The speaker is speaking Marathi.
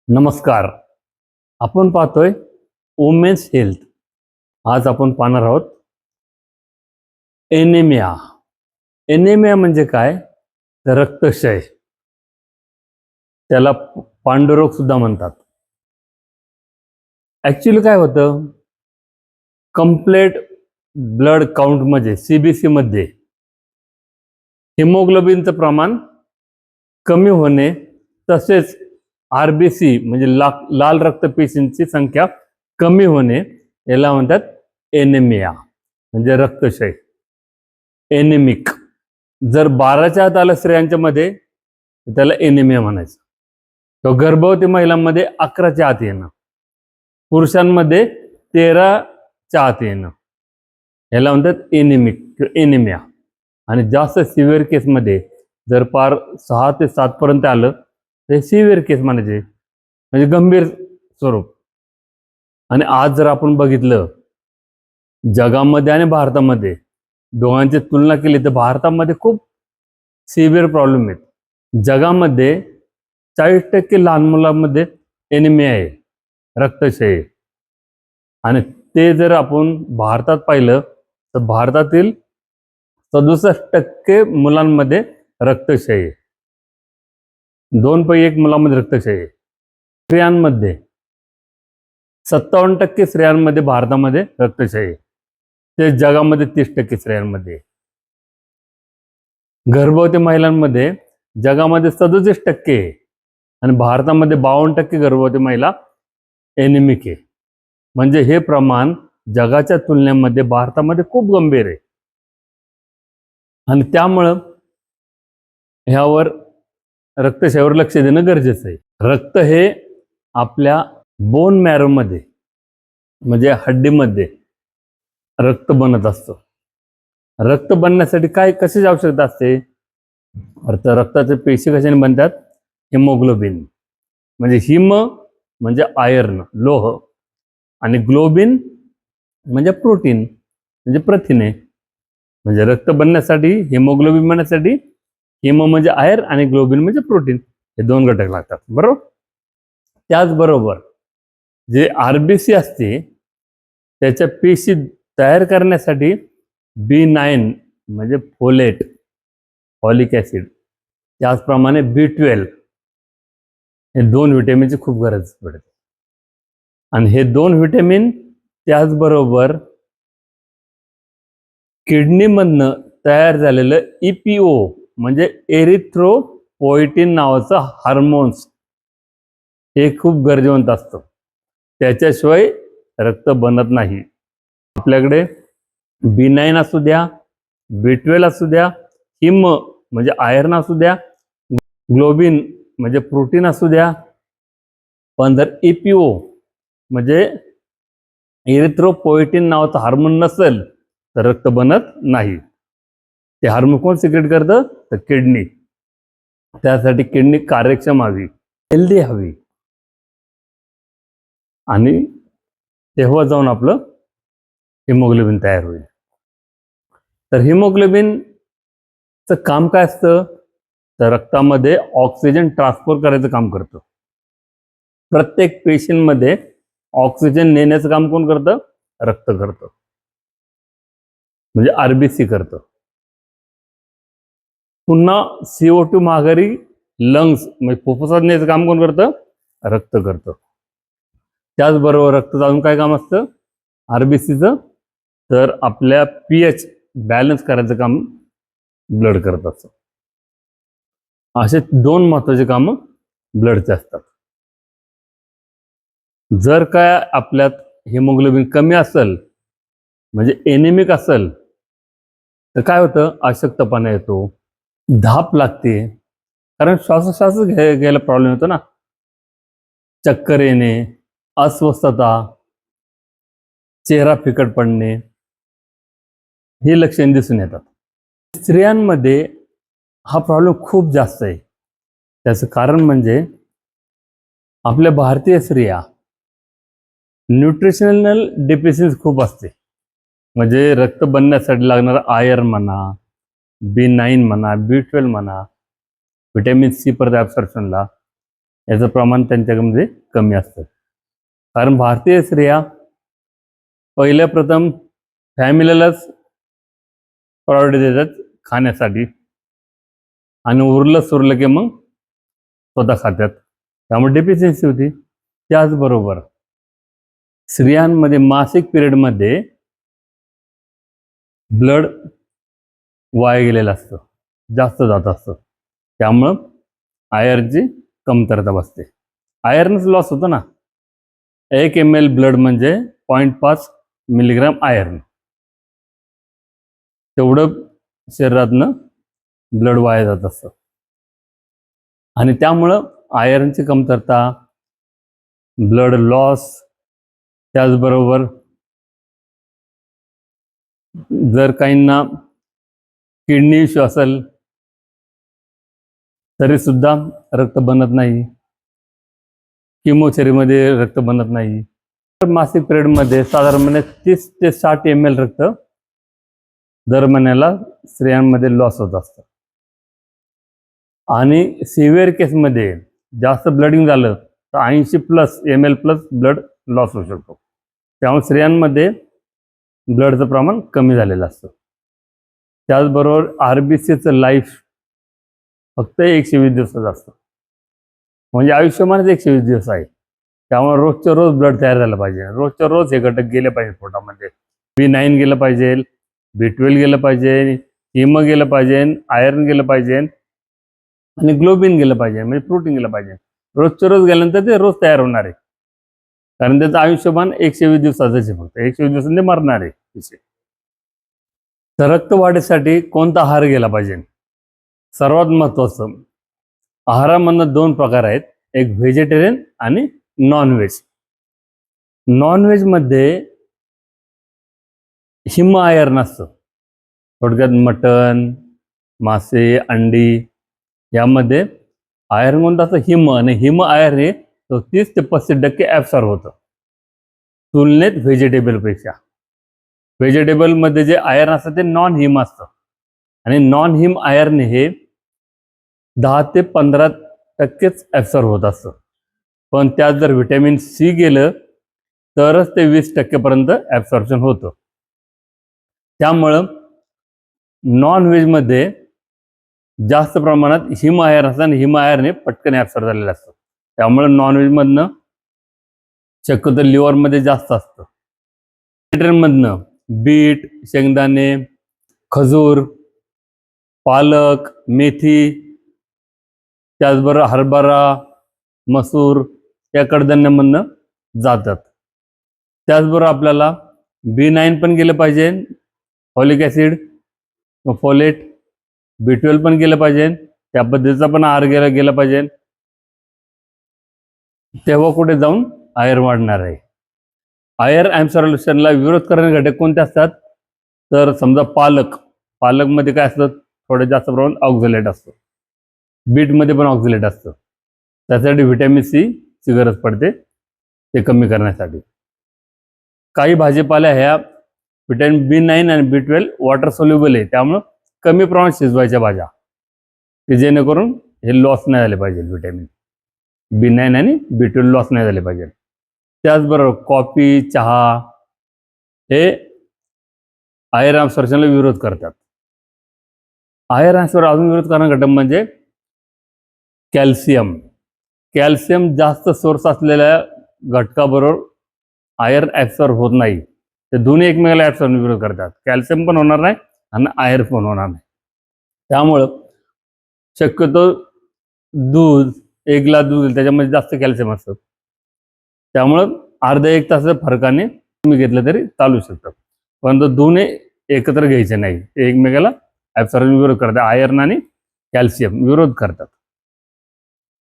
नमस्कार. आपण पाहतोय वुमेन्स हेल्थ. आज आपण पाहणार आहोत एनिमिया. एनिमिया म्हणजे काय? तर रक्तक्षय. त्याला पांडुरोग सुद्धा म्हणतात. ऍक्च्युली काय होतं, कंप्लीट ब्लड काउंट मध्ये सीबीसी मध्ये हिमोग्लोबिनचं प्रमाण कमी होणे, तसेच आरबीसी म्हणजे लाल रक्तपेशींची संख्या कमी होणे, याला म्हणतात एनिमिया म्हणजे रक्तक्षय, एनिमिक. जर 12च्या आत आलं स्त्रियांच्या मध्ये त्याला एनिमिया म्हणायचं. तो गर्भवती महिलांमध्ये 11च्या आत येणं, पुरुषांमध्ये 13च्या आत येणं, याला म्हणतात एनिमिक एनिमिया. आणि जास्त सिव्हिअर केसमध्ये जर पार 6 ते 7 पर्यंत आलं तर सिव्हिअर केस म्हणायचे, म्हणजे गंभीर स्वरूप. आणि आज जर आपण बघितलं जगामध्ये आणि भारतामध्ये दोघांची तुलना केली तर भारतामध्ये खूप सिव्हिअर प्रॉब्लेम आहेत. जगामध्ये 40% लहान मुलांमध्ये एनिमिया आहे, रक्तक्षय आहे. आणि ते जर आपण भारतात पाहिलं तर भारतातील 67% मुलांमध्ये रक्तक्षय आहे. 2 पैकी 1 मुलांमध्ये रक्तक्षय आहे. स्त्रियांमध्ये 57% स्त्रियांमध्ये भारतामध्ये रक्तक्षय आहे. ते जगामध्ये 30% स्त्रियांमध्ये. गर्भवती महिलांमध्ये जगामध्ये 67% आहे आणि भारतामध्ये 52% गर्भवती महिला एनिमिक आहे. म्हणजे हे प्रमाण जगाच्या तुलनेमध्ये भारतामध्ये खूप गंभीर आहे. आणि त्यामुळं ह्यावर रक्तक्षयावर लक्ष देणं गरजेचं आहे. रक्त हे आपल्या बोन मॅरोमध्ये म्हणजे हड्डीमध्ये रक्त बनत असतं. रक्त बनण्यासाठी कशाची आवश्यकता असते? तर रक्ताचे पेशी कशाने बनतात? हिमोग्लोबिन. म्हणजे हिम म्हणजे आयर्न लोह, आणि ग्लोबिन म्हणजे प्रोटीन म्हणजे प्रथिने. म्हणजे रक्त बनण्यासाठी, हिमोग्लोबिन बनण्यासाठी हिम म्हणजे आयर्न आणि ग्लोबिन म्हणजे प्रोटीन, हे 2 घटक लागतात, बरोबर. त्याचबरोबर जे आरबीसी असते त्याच्या पेशी तयार करण्यासाठी B9 म्हणजे फोलेट, फॉलिक ऍसिड, त्याचप्रमाणे B12 हे 2 व्हिटॅमिनची खूप गरज पडते. आणि हे 2 व्हिटॅमिन त्याचबरोबर किडनीमधनं तयार झालेलं EPO म्हणजे एरिथ्रोपोएटिन नावाचं हार्मोन्स हे खूप गरजेवंत असतं. त्याच्याशिवाय रक्त बनत नाही. आपल्याकडे B9 असू द्या, B12 असू द्या, हिम म्हणजे आयर्न असू द्या, ग्लोबिन म्हणजे प्रोटीन असू द्या, पण जर EPO म्हणजे एरिथ्रोपोएटिन नावाचं हार्मोन नसेल तर रक्त बनत नाही. ते हार्मोन कोण सिक्रेट करतं? तर किडनी. त्यासाठी किडनी कार्यक्षम हवी, हेल्दी हवी, आणि तेव्हा जाऊन आपलं हिमोग्लोबिन तयार होईल. तर हिमोग्लोबिनचं काम काय असतं? तर रक्तामध्ये ऑक्सिजन ट्रान्सफर करायचं काम करतं. प्रत्येक पेशींमध्ये ऑक्सिजन नेण्याचं काम कोण करतं? रक्त करतं, म्हणजे आरबीसी करतं. पुन्हा CO2 माघारी लंग्स म्हणजे फुफ्फुसात नेण्याचं काम कोण करतं? रक्त करतं. त्याचबरोबर रक्ताचं अजून काय काम असतं आरबीसीचं? तर आपल्या pH बॅलन्स करायचं काम ब्लड करत असतं. असे 2 महत्वाचे कामं ब्लडचे असतात. जर काय आपल्यात हिमोग्लोबिन कमी असेल म्हणजे एनिमिक असेल तर काय होतं? अशक्तपणा येतो, धाप लागते, कारण श्वासोश्वास घ्यायला प्रॉब्लेम येतो ना, चक्कर येणे, अस्वस्थता, चेहरा फिकट पडणे, हे लक्षणे दिसून येतात. स्त्रियांमध्ये हा प्रॉब्लेम खूप जास्त आहे. त्याचं कारण म्हणजे आपल्या भारतीय स्त्रिया न्यूट्रिशनल डेफिशियन्सी खूप असते. म्हणजे रक्त बनण्यासाठी लागणारा आयर्न म्हणा, B9 म्हणा, B12 म्हणा, व्हिटॅमिन C परत ॲब्सॉर्प्शनला याचं प्रमाण त्यांच्यामध्ये कमी असतं. कारण भारतीय स्त्रिया पहिल्या प्रथम फॅमिलीलाच प्रायोरिटी देतात खाण्यासाठी, आणि उरलं सुरलं की मग स्वतः खात्यात. त्यामुळे डेफिशियन्सी होती. त्याचबरोबर स्त्रियांमध्ये मासिक पिरियडमध्ये ब्लड वाया गेलेलं असतं, जास्त जात असतं. त्यामुळं आयर्नची कमतरता बसते. आयर्नच लॉस होतं ना. 1 ml ब्लड म्हणजे 0.5 मिलीग्राम आयर्न, तेवढं शरीरातनं ब्लड वाया जात असतं. आणि त्यामुळं आयर्नची कमतरता, ब्लड लॉस, त्याचबरोबर जर काहींना किडनी इश्यू असेल तरी सुद्धा रक्त बनत नाही, किमोथेरपीमध्ये रक्त बनत नाही. तर मासिक पिरियडमध्ये साधारणपणे 30 ते 60 ml रक्त दर महिन्याला स्त्रियांमध्ये लॉस होत असतं. आणि सिव्हिअर केसमध्ये जास्त ब्लडिंग झालं तर 80+ ml प्लस ब्लड लॉस होऊ शकतो. त्यामुळे स्त्रियांमध्ये ब्लडचं प्रमाण कमी झालेलं असतं. त्याचबरोबर RBCचं लाईफ फक्त 120 दिवसाचं असतं, म्हणजे आयुष्यमानच 120 दिवस आहे. त्यामुळे रोजच्या रोज ब्लड तयार झालं पाहिजे. रोजच्या रोज हे घटक गेले पाहिजे पोटामध्ये. B9 गेलं पाहिजे, B12 गेलं पाहिजे, हिम गेलं पाहिजे, आयर्न गेलं पाहिजे, आणि ग्लोबिन गेलं पाहिजे, म्हणजे प्रोटीन गेलं पाहिजे. रोजच्या रोज गेल्यानंतर ते रोज तयार होणार आहे. कारण त्याचं आयुष्यमान 120 दिवसाचंच आहे, फक्त 120 दिवसांनी मरणार आहे. तर रक्तवाढीसाठी कोणता आहार गेला पाहिजे? सर्वात महत्त्वाचं, आहारामधनं 2 प्रकार आहेत, एक व्हेजिटेरियन आणि नॉनव्हेज. नॉनव्हेजमध्ये हिम आयर्न असतं. थोडक्यात मटण, मासे, अंडी यामध्ये आयर्न कोणतं असतं? हिम. आणि हिम आयर्न हे 30 ते 35% ॲब्सॉर्ब होतं तुलनेत व्हेजिटेबलपेक्षा. व्हेजिटेबलमध्ये जे आयर्न असतं ते नॉन हिम असतं, आणि नॉन हिम आयर्न हे 10 ते 15% ॲब्सॉर्ब होत असतं. पण त्यात जर व्हिटॅमिन सी गेलं तरच ते 20% पर्यंत ॲब्सॉर्प्शन होतं. त्यामुळं नॉन व्हेजमध्ये जास्त प्रमाणात हिम आयर्न असतं, आणि हिम आयर्न हे पटकन ॲब्सॉर्ब झालेलं असतं. त्यामुळं नॉनव्हेजमधनं शक्यतो लिव्हरमध्ये जास्त असतं. व्हेजिटेरियनमधनं बीट, शेंगदाणे, खजूर, पालक, मेथी, त्याचबरोबर हरभरा, मसूर या कडधान्यामधनं जातात. त्याचबरोबर आपल्याला B9 पण गेलं पाहिजे, फॉलिक ॲसिड, फोलेट, B12 पण गेलं पाहिजे. त्या पद्धतीचा पण आहार गेला पाहिजे. तेव्हा कुठे जाऊन आयर्न वाढणार आहे. आयर्न ॲब्सॉर्प्शनला विरोध करणारे घटक कोणते असतात? तर समजा पालकमध्ये काय असतं? थोडं जास्त प्रमाणात ऑक्झलेट असतं. बीटमध्ये पण ऑक्झलेट असतं. त्यासाठी व्हिटॅमिन सी ची गरज पडते ते कमी करण्यासाठी. काही भाजीपाल्या ह्या व्हिटॅमिन B9 आणि B12 वॉटर सोल्युबल आहे, त्यामुळं कमी प्रमाणात शिजवायच्या भाज्या, की जेणेकरून हे लॉस नाही झाले पाहिजे. व्हिटॅमिन B9 आणि B12 लॉस नाही झाले पाहिजे. त्याचबरोबर कॉफी, चहा हे आयर्न ॲब्सॉर्प्शनला विरोध करतात. आयर्न ॲब्सॉर्प्शन अजून विरोध करणारा घटक म्हणजे कॅल्शियम. कॅल्शियम जास्त सोर्स असलेल्या घटकाबरोबर आयर्न ॲब्सॉर्ब होत नाही. ते दोन्ही एकमेकाला ॲब्सॉर्ब विरोध करतात. कॅल्शियम पण होणार नाही आणि आयर्न पण होणार नाही. त्यामुळं शक्यतो दूध, 1 ग्लास दूध, त्याच्यामध्ये जास्त कॅल्शियम असतं. त्यामुळं अर्धा 1 तास फरकाने तुम्ही घेतलं तरी चालू शकतं. परंतु दोन्ही एकत्र घ्यायचे नाही, ते एकमेकाला ॲब्सॉर्ब विरोध करतात. आयर्न आणि कॅल्शियम विरोध करतात.